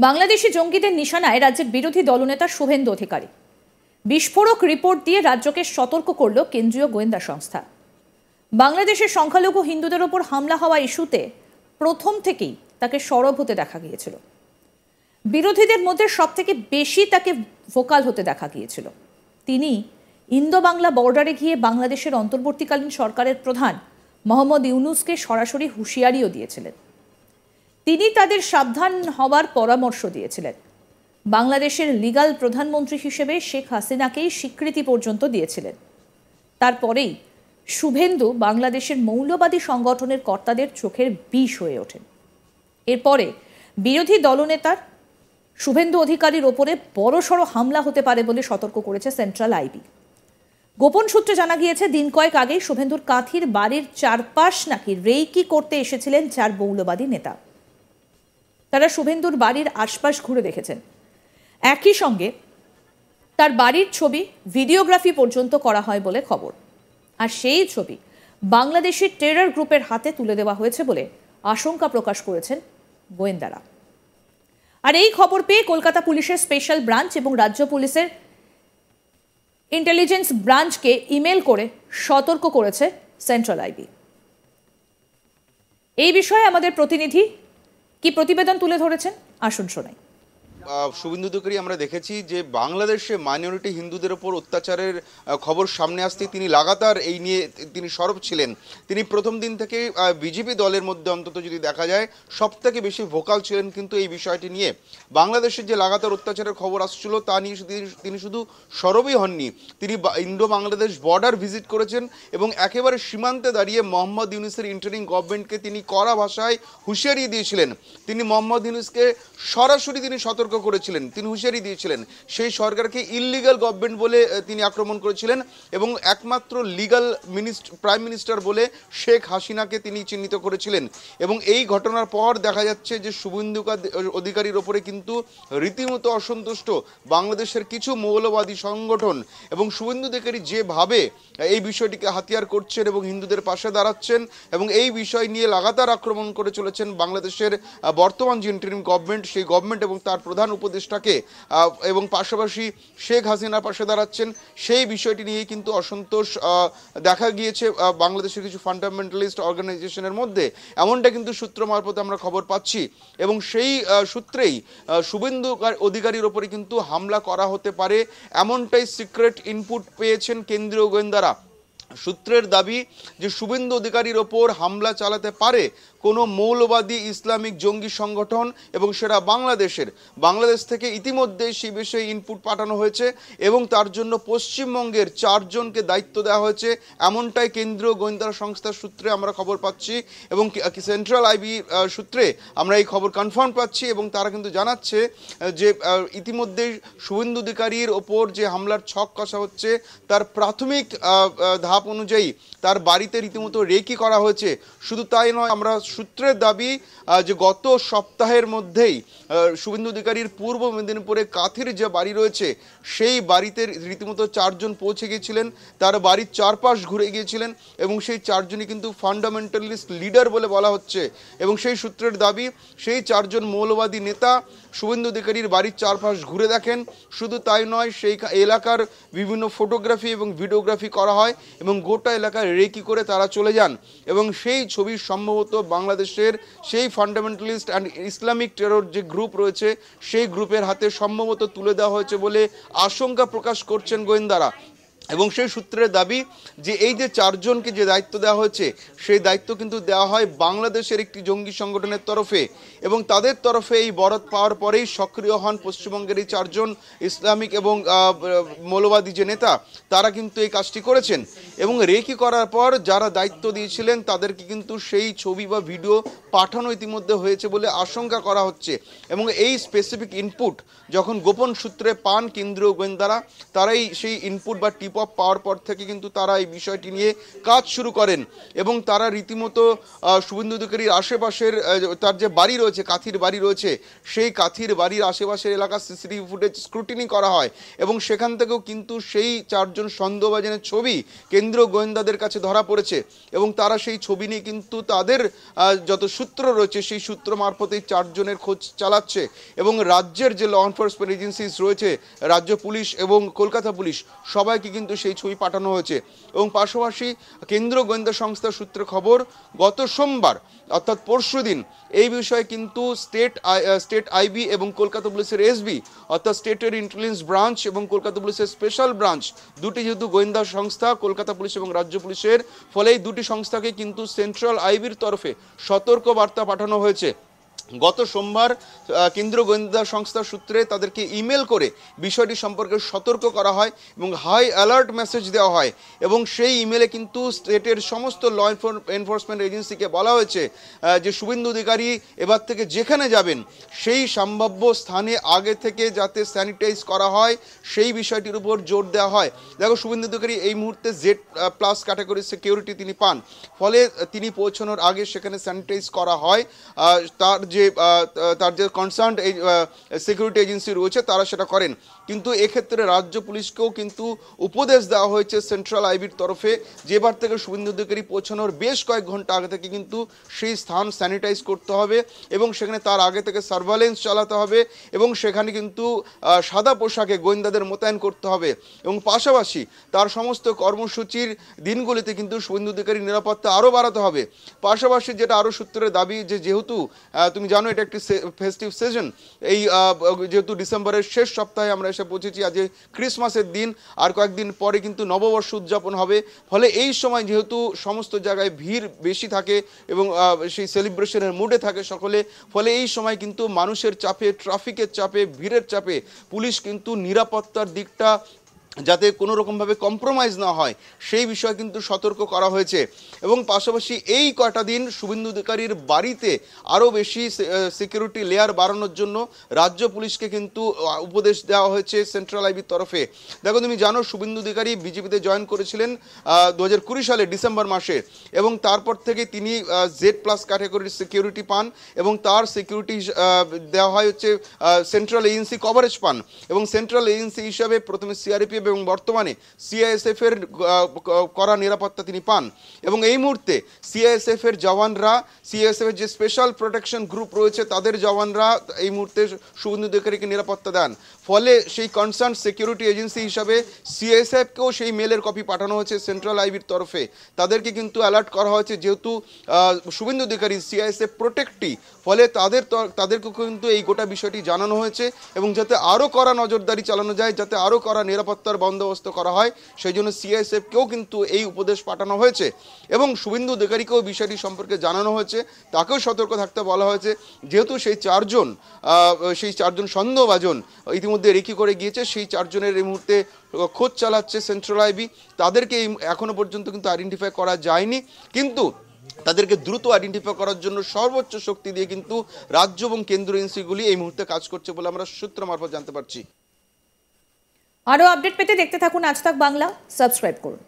বাংলাদেশি জঙ্গিদের নিশানায় রাজ্যের বিরোধী দলনেতা শুভেন্দু অধিকারী। বিস্ফোরক রিপোর্ট দিয়ে রাজ্যকে সতর্ক করল কেন্দ্রীয় গোয়েন্দা সংস্থা। বাংলাদেশের সংখ্যালঘু হিন্দুদের ওপর হামলা হওয়া ইস্যুতে প্রথম থেকেই তাকে সরব হতে দেখা গিয়েছিল। বিরোধীদের মধ্যে সবথেকে বেশি তাকে ভোকাল হতে দেখা গিয়েছিল। তিনি ইন্দো বাংলা বর্ডারে গিয়ে বাংলাদেশের অন্তর্বর্তীকালীন সরকারের প্রধান মোহাম্মদ ইউনূসকে সরাসরি হুঁশিয়ারিও দিয়েছিলেন। তিনি তাদের সাবধান হওয়ার পরামর্শ দিয়েছিলেন। বাংলাদেশের লিগ্যাল প্রধানমন্ত্রী হিসেবে শেখ হাসিনাকেই স্বীকৃতি পর্যন্ত দিয়েছিলেন। তারপরেই শুভেন্দু বাংলাদেশের মৌলবাদী সংগঠনের কর্তাদের চোখের বিষ হয়ে ওঠেন। এরপরে বিরোধী দলনেতার শুভেন্দু অধিকারীর ওপরে বড়সড় হামলা হতে পারে বলে সতর্ক করেছে সেন্ট্রাল আইবি। গোপন সূত্রে জানা গিয়েছে, দিন কয়েক আগেই শুভেন্দুর কাঁথির বাড়ির চারপাশ নাকি রেইকি করতে এসেছিলেন 4 মৌলবাদী নেতা। তারা শুভেন্দুর বাড়ির আশপাশ ঘুরে দেখেছেন। একই সঙ্গে তার বাড়ির ছবি ভিডিওগ্রাফি পর্যন্ত করা হয় বলে খবর। আর সেই ছবি বাংলাদেশের টেরর গ্রুপের হাতে তুলে দেওয়া হয়েছে বলে আশঙ্কা প্রকাশ করেছেন গোয়েন্দারা। আর এই খবর পেয়ে কলকাতা পুলিশের স্পেশাল ব্রাঞ্চ এবং রাজ্য পুলিশের ইন্টেলিজেন্স ব্রাঞ্চকে ইমেল করে সতর্ক করেছে সেন্ট্রাল আইবি। এই বিষয়ে আমাদের প্রতিনিধি কি প্রতিবেদন তুলে ধরেছেন, আসুন শোনাই। শুভেন্দু অধিকারী আমরা দেখেছি যে বাংলাদেশে মাইনরিটি হিন্দুদের ওপর অত্যাচারের খবর সামনে আসতে তিনি লাগাতার এই নিয়ে তিনি সরব ছিলেন। তিনি প্রথম দিন থেকে বিজেপি দলের মধ্যে অন্তত যদি দেখা যায় সবথেকে বেশি ভোকাল ছিলেন কিন্তু এই বিষয়টি নিয়ে। বাংলাদেশের যে লাগাতার অত্যাচারের খবর আসছিল তা নিয়ে তিনি শুধু সরবই হননি, তিনি ইন্ডো বাংলাদেশ বর্ডার ভিজিট করেছেন এবং একেবারে সীমান্তে দাঁড়িয়ে মোহাম্মদ ইউনূসের ইন্টারিম গভর্নমেন্টকে তিনি কড়া ভাষায় হুঁশিয়ারি দিয়েছিলেন। তিনি মোহাম্মদ ইউনূসকে সরাসরি তিনি সতর্ক করেছিলেন, তিনি হুঁশিয়ারি দিয়েছিলেন সেই সরকারকে ইললিগাল গভর্নমেন্ট বলে তিনি আক্রমণ করেছিলেন এবং একমাত্র লিগাল প্রাইম মিনিস্টার বলে শেখ হাসিনাকে তিনি চিহ্নিত করেছিলেন। এবং এই ঘটনার পর দেখা যাচ্ছে যে শুভেন্দু অধিকারীর ওপরে কিন্তু রীতিমতো অসন্তুষ্ট বাংলাদেশের কিছু মৌলবাদী সংগঠন এবং শুভেন্দু অধিকারী যেভাবে এই বিষয়টিকে হাতিয়ার করছেন এবং হিন্দুদের পাশে দাঁড়াচ্ছেন এবং এই বিষয় নিয়ে লাগাতার আক্রমণ করে চলেছেন বাংলাদেশের বর্তমান যে ইন্টারিম গভর্নমেন্ট, সেই গভর্নমেন্ট এবং তার প্রধান উপদেষ্টাকে এবং পাশাপাশি শেখ হাসিনার পাশে দাঁড়াচ্ছেন, সেই বিষয়টি নিয়ে কিন্তু অসন্তোষ দেখা গিয়েছে বাংলাদেশের কিছু ফান্ডামেন্টালিস্ট অর্গানাইজেশনের মধ্যে, এমনটা কিন্তু সূত্র মারফত আমরা খবর পাচ্ছি। এবং সেই সূত্রেই শুভেন্দু অধিকারীর ওপরে কিন্তু হামলা করা হতে পারে এমনটাই সিক্রেট ইনপুট পেয়েছেন কেন্দ্রীয় গোয়েন্দারা। সূত্রের দাবি যে শুভেন্দু অধিকারীর ওপর হামলা চালাতে পারে কোনো মৌলবাদী ইসলামিক জঙ্গি সংগঠন এবং সেটা বাংলাদেশ থেকে ইতিমধ্যেই সেই বিষয়ে ইনপুট পাঠানো হয়েছে এবং তার জন্য পশ্চিমবঙ্গের 4 জনকে দায়িত্ব দেওয়া হয়েছে, এমনটাই কেন্দ্রীয় গোয়েন্দা সংস্থার সূত্রে আমরা খবর পাচ্ছি এবং সেন্ট্রাল আইবি সূত্রে আমরা এই খবর কনফার্ম পাচ্ছি। এবং তারা কিন্তু জানাচ্ছে যে ইতিমধ্যেই শুভেন্দু অধিকারীর ওপর যে হামলার ছক কষা হচ্ছে তার প্রাথমিক ধাপ অনুযায়ী তার বাড়িতে রীতিমতো রেকি করা হয়েছে। শুধু তাই নয়, আমরা সূত্রের দাবি যে গত সপ্তাহের মধ্যেই শুভেন্দু অধিকারীর পূর্ব মেদিনীপুরে কাঁথির যে বাড়ি রয়েছে সেই বাড়িতে রীতিমতো 4 জন পৌঁছে গিয়েছিলেন, তার বাড়ির চারপাশ ঘুরে গিয়েছিলেন এবং সেই 4 জনই কিন্তু ফান্ডামেন্টালিস্ট লিডার বলে বলা হচ্ছে। এবং সেই সূত্রের দাবি সেই 4 জন মৌলবাদী নেতা শুভেন্দু অধিকারীর বাড়ির চারপাশ ঘুরে দেখেন। শুধু তাই নয়, সেই এলাকার বিভিন্ন ফটোগ্রাফি এবং ভিডিওগ্রাফি করা হয় এবং গোটা এলাকায় রেকি করে তারা চলে যান এবং সেই ছবি সম্ভবত বাংলাদেশের সেই ফান্ডামেন্টালিস্ট অ্যান্ড ইসলামিক টেরর যে গ্রুপ রয়েছে সেই গ্রুপের হাতে সম্ভবত তুলে দেওয়া হয়েছে বলে আশঙ্কা প্রকাশ করছেন গোয়েন্দারা। এবং সেই সূত্রের দাবি যে এই যে 4 জনকে যে দায়িত্ব দেওয়া হয়েছে সেই দায়িত্ব কিন্তু দেওয়া হয় বাংলাদেশের একটি জঙ্গি সংগঠনের তরফে এবং তাদের তরফে এই বরাত পাওয়ার পরেই সক্রিয় হন পশ্চিমবঙ্গের এই 4 জন ইসলামিক এবং মৌলবাদী যে নেতা, তারা কিন্তু এই কাজটি করেছেন। এবং রেকি করার পর যারা দায়িত্ব দিয়েছিলেন তাদেরকে কিন্তু সেই ছবি বা ভিডিও পাঠানো ইতিমধ্যে হয়েছে বলে আশঙ্কা করা হচ্ছে। এবং এই স্পেসিফিক ইনপুট যখন গোপন সূত্রে পান কেন্দ্রীয় গোয়েন্দারা, তারাই সেই ইনপুট বা টিপ টিপ অফ পাওয়ার পর থেকে কিন্তু তারা এই বিষয়টি নিয়ে কাজ শুরু করেন এবং তারা রীতিমতো শুভেন্দু অধিকারীর আশেপাশের তার যে বাড়ি রয়েছে, কাথির বাড়ি রয়েছে, সেই কাথির বাড়ির আশেপাশের এলাকার সিসিটিভি ফুটেজ স্ক্রুটিনি করা হয় এবং সেখান থেকেও কিন্তু সেই 4 জন সন্দেহভাজনের ছবি কেন্দ্রীয় গোয়েন্দাদের কাছে ধরা পড়েছে এবং তারা সেই ছবি নিয়ে কিন্তু তাদের যত সূত্র রয়েছে সেই সূত্র মারফত এই 4 জনের খোঁজ চালাচ্ছে এবং রাজ্যের যে ল এনফোর্সমেন্ট এজেন্সিস রয়েছে, রাজ্য পুলিশ এবং কলকাতা পুলিশ, সবাইকে কিন্তু সেই ছবি পাঠানো হয়েছে এবং পাশাপাশি কেন্দ্রীয় গোয়েন্দা সংস্থার সূত্রে খবর গত সোমবার অর্থাৎ পরশুদিন এই বিষয়ে কিন্তু স্টেট আইবি এবং কলকাতা পুলিশের এসবি অর্থাৎ স্টেটের ইন্টেলিজেন্স ব্রাঞ্চ এবং কলকাতা পুলিশের স্পেশাল ব্রাঞ্চ, দুটি যেহেতু গোয়েন্দা সংস্থা কলকাতা পুলিশ এবং রাজ্য পুলিশের, ফলে এই দুটি সংস্থাকে কিন্তু সেন্ট্রাল আইবির তরফে সতর্ক বার্তা পাঠানো হয়েছে। গত সোমবার কেন্দ্রীয় গোয়েন্দা সংস্থার সূত্রে তাদেরকে ইমেল করে বিষয়টি সম্পর্কে সতর্ক করা হয় এবং হাই অ্যালার্ট মেসেজ দেওয়া হয় এবং সেই ইমেলে কিন্তু স্টেটের সমস্ত ল এনফোর্সমেন্ট এজেন্সিকে বলা হয়েছে যে শুভেন্দু অধিকারী এবার থেকে যেখানে যাবেন সেই সম্ভাব্য স্থানে আগে থেকে যাতে স্যানিটাইজ করা হয় সেই বিষয়টির উপর জোর দেওয়া হয়। দেখো, শুভেন্দু অধিকারী এই মুহূর্তে Z+ ক্যাটাগরি সিকিউরিটি তিনি পান, ফলে তিনি পৌঁছানোর আগে সেখানে স্যানিটাইজ করা হয়। তার যে কনসার্ন সিকিউরিটি এজেন্সি রয়েছে তারা সেটা করেন, কিন্তু এক্ষেত্রে রাজ্য পুলিশকেও কিন্তু উপদেশ দেওয়া হয়েছে সেন্ট্রাল আইবির তরফে যে এবার থেকে শুভেন্দু অধিকারী পৌঁছানোর বেশ কয়েক ঘন্টা আগে থেকে কিন্তু সেই স্থান স্যানিটাইজ করতে হবে এবং সেখানে তার আগে থেকে সার্ভেলেন্স চালাতে হবে এবং সেখানে কিন্তু সাদা পোশাকে গোয়েন্দাদের মোতায়েন করতে হবে এবং পাশাপাশি তার সমস্ত কর্মসূচির দিনগুলিতে কিন্তু শুভেন্দু অধিকারীর নিরাপত্তা আরও বাড়াতে হবে। পাশাপাশি যেটা আরও সূত্রের দাবি যে যেহেতু তুমি জানো এটা একটি ফেস্টিভ সিজন, এই যেহেতু ডিসেম্বরের শেষ সপ্তাহে আমরা এসে পৌঁছেছি, আজ ক্রিসমাসের দিন, আর কয়েকদিন পরে কিন্তু নববর্ষ উদযাপন হবে, ফলে এই সময় যেহেতু সমস্ত জায়গায় ভিড় বেশি থাকে এবং সেই সেলিব্রেশনের মুডে থাকে সকলে, ফলে এই সময় কিন্তু মানুষের চাপে, ট্রাফিকের চাপে, ভিড়ের চাপে পুলিশ কিন্তু নিরাপত্তার দিকটা যাতে কোনো রকমভাবে কম্প্রোমাইজ না হয় সেই বিষয়ে কিন্তু সতর্ক করা হয়েছে এবং পাশাপাশি এই কটা দিন শুভেন্দু অধিকারীর বাড়িতে আরও বেশি সিকিউরিটি লেয়ার বাড়ানোর জন্য রাজ্য পুলিশকে কিন্তু উপদেশ দেওয়া হয়েছে সেন্ট্রাল আইবির তরফে। দেখো, তুমি জানো শুভেন্দু অধিকারী বিজেপিতে জয়েন করেছিলেন 2020 সালে ডিসেম্বর মাসে এবং তারপর থেকে তিনি Z+ ক্যাটাগরির সিকিউরিটি পান এবং তার সিকিউরিটি দেওয়া হয় হচ্ছে সেন্ট্রাল এজেন্সি কভারেজ পান এবং সেন্ট্রাল এজেন্সি হিসাবে প্রথমে সিআরপিএফ এবং বর্তমানে সিআইএসএফ এর কড়া নিরাপত্তা তিনি পান এবং এই মুহূর্তে সিআইএসএফ এর জওয়ানরা, সিআইএসএফ এর যে স্পেশাল প্রোটেকশন গ্রুপ রয়েছে তাদের জওয়ানরা এই মুহূর্তে শুভেন্দু অধিকারীকে নিরাপত্তা দেন, ফলে সেই কনসার্ন সিকিউরিটি এজেন্সি হিসাবে সিআইএসএফকেও সেই মেলের কপি পাঠানো হয়েছে সেন্ট্রাল আইবির তরফে। তাদেরকে কিন্তু অ্যালার্ট করা হয়েছে যেহেতু শুভেন্দু অধিকারী সিআইএসএফ প্রোটেক্টি, ফলে তাদেরকে কিন্তু এই গোটা বিষয়টি জানানো হয়েছে এবং যাতে আরও কড়া নজরদারি চালানো যায়, যাতে আরও কড়া নিরাপত্তার বন্দোবস্ত করা হয়, সেই জন্য সিআইএসএফকেও কিন্তু এই উপদেশ পাঠানো হয়েছে এবং শুভেন্দু অধিকারীকেও বিষয়টি সম্পর্কে জানানো হয়েছে, তাকেও সতর্ক থাকতে বলা হয়েছে যেহেতু সেই 4 জন সন্দেহভাজন ইতিমধ্যে রেকি করে গিয়েছে, সেই 4 জনের এই মুহূর্তে খোঁজ চালাচ্ছে সেন্ট্রাল আইবি। তাদেরকে এখনো পর্যন্ত কিন্তু আইডেন্টিফাই করা যায়নি, কিন্তু তাদেরকে দ্রুত আইডেন্টিফাই করার জন্য সর্বোচ্চ শক্তি দিয়ে কিন্তু রাজ্য এবং কেন্দ্রীয় এজেন্সিগুলি এই মুহূর্তে কাজ করছে বলে আমরা সূত্র মারফত জানতে পারছি। আরও আপডেট পেতে দেখতে থাকুন আজ তাক বাংলা, সাবস্ক্রাইব করুন।